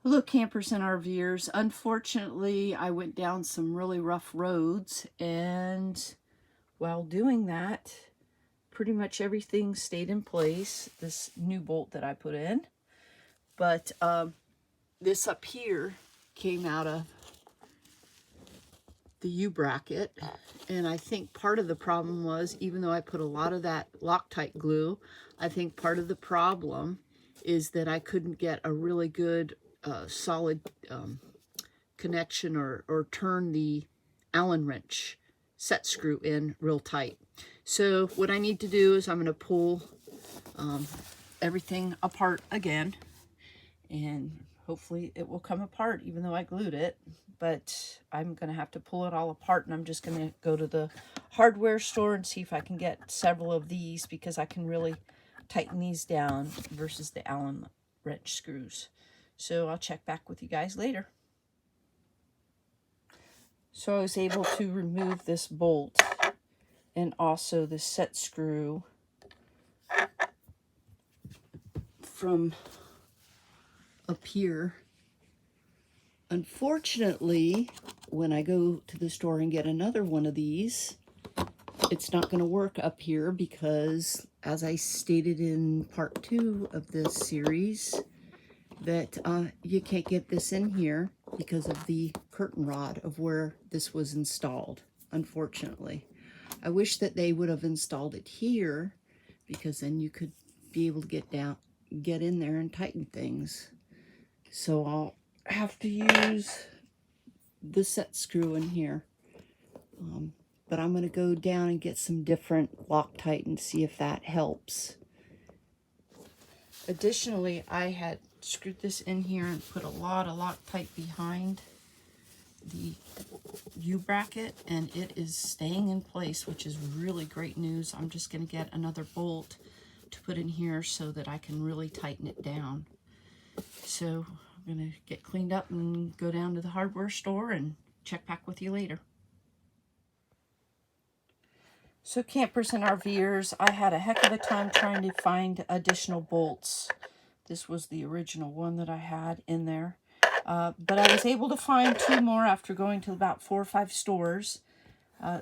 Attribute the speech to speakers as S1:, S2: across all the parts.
S1: Hello, campers and RVers. Unfortunately, I went down some really rough roads, and while doing that, pretty much everything stayed in place, this new bolt that I put in. But this up here came out of the U-bracket, and I think part of the problem was, even though I put a lot of that Loctite glue, I think part of the problem is that I couldn't get a really good solid connection or turn the Allen wrench set screw in real tight. So what I need to do is I'm going to pull everything apart again, and hopefully it will come apart even though I glued it. But I'm going to have to pull it all apart, and I'm just going to go to the hardware store and see if I can get several of these, because I can really tighten these down versus the Allen wrench screws. So I'll check back with you guys later. So I was able to remove this bolt and also the set screw from up here. Unfortunately, when I go to the store and get another one of these, it's not going to work up here because, as I stated in part 2 of this series, that you can't get this in here because of the curtain rod of where this was installed, unfortunately. I wish that they would have installed it here, because then you could be able to get in there and tighten things. So I'll have to use the set screw in here. But I'm going to go down and get some different Loctite and see if that helps. Additionally, I had screwed this in here and put a lot of Loctite behind the U-bracket, and it is staying in place, which is really great news. I'm just going to get another bolt to put in here so that I can really tighten it down. So I'm going to get cleaned up and go down to the hardware store and check back with you later. So campers and RVers, I had a heck of a time trying to find additional bolts. This was the original one that I had in there. But I was able to find 2 more after going to about 4 or 5 stores.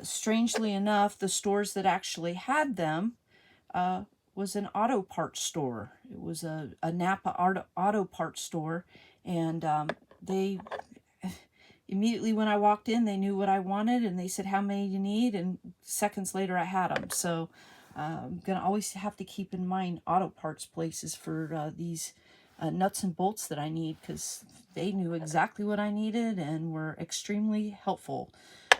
S1: Strangely enough, the stores that actually had them was an auto parts store. It was a Napa auto parts store, and they immediately, when I walked in, they knew what I wanted, and they said, how many you need, and seconds later I had them. So I'm going to always have to keep in mind auto parts places for these nuts and bolts that I need, because they knew exactly what I needed and were extremely helpful.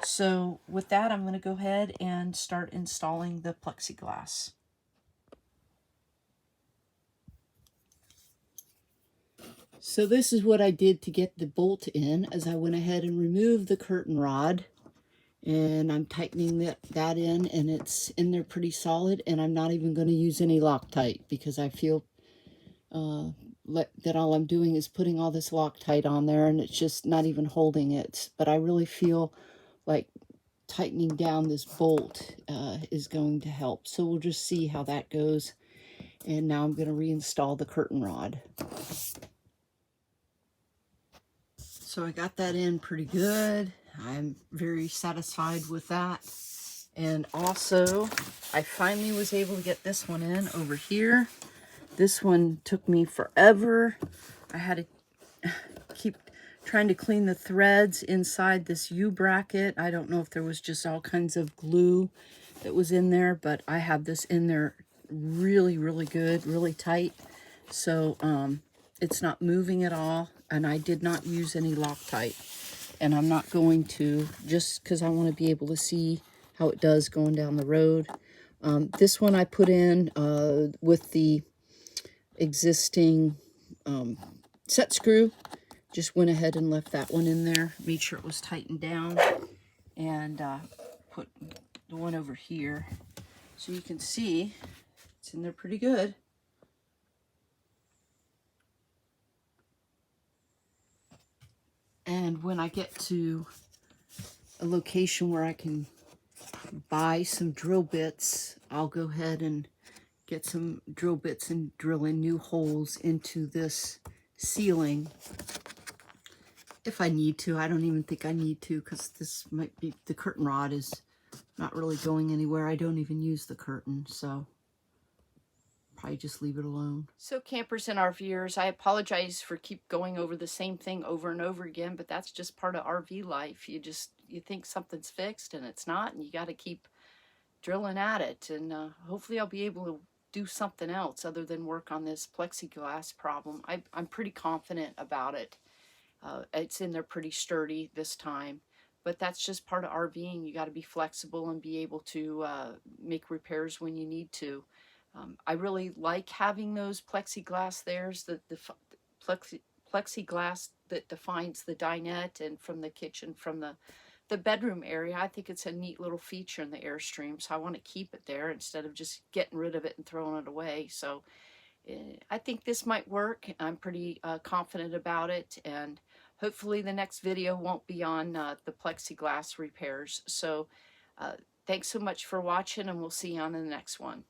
S1: So with that, I'm going to go ahead and start installing the plexiglass. So this is what I did to get the bolt in, as I went ahead and removed the curtain rod, and I'm tightening that in, and it's in there pretty solid, and I'm not even going to use any Loctite, because I feel that all I'm doing is putting all this Loctite on there, and it's just not even holding it. But I really feel like tightening down this bolt is going to help. So we'll just see how that goes. And now I'm going to reinstall the curtain rod. So I got that in pretty good. I'm very satisfied with that. And also, I finally was able to get this one in over here. This one took me forever. I had to keep trying to clean the threads inside this U-bracket. I don't know if there was just all kinds of glue that was in there, but I have this in there really, really good, really tight. So it's not moving at all, and I did not use any Loctite. And I'm not going to, just because I want to be able to see how it does going down the road. This one I put in with the existing set screw. Just went ahead and left that one in there, made sure it was tightened down, and put the one over here. So you can see it's in there pretty good. And when I get to a location where I can buy some drill bits. I'll go ahead and get some drill bits and drill in new holes into this ceiling if I need to. I don't even think I need to, because this might be, the curtain rod is not really going anywhere. I don't even use the curtain, so probably just leave it alone. So campers and RVers, I apologize for keep going over the same thing over and over again, but that's just part of RV life. You think something's fixed and it's not, and you got to keep drilling at it. And hopefully I'll be able to do something else other than work on this plexiglass problem. I'm pretty confident about it. It's in there pretty sturdy this time, but that's just part of RVing. You got to be flexible and be able to make repairs when you need to. I really like having those plexiglass there's the plexiglass that defines the dinette and from the kitchen, from the bedroom area. I think it's a neat little feature in the Airstream, so I want to keep it there instead of just getting rid of it and throwing it away. So I think this might work. I'm pretty confident about it, and hopefully the next video won't be on the plexiglass repairs. So thanks so much for watching, and we'll see you on the next one.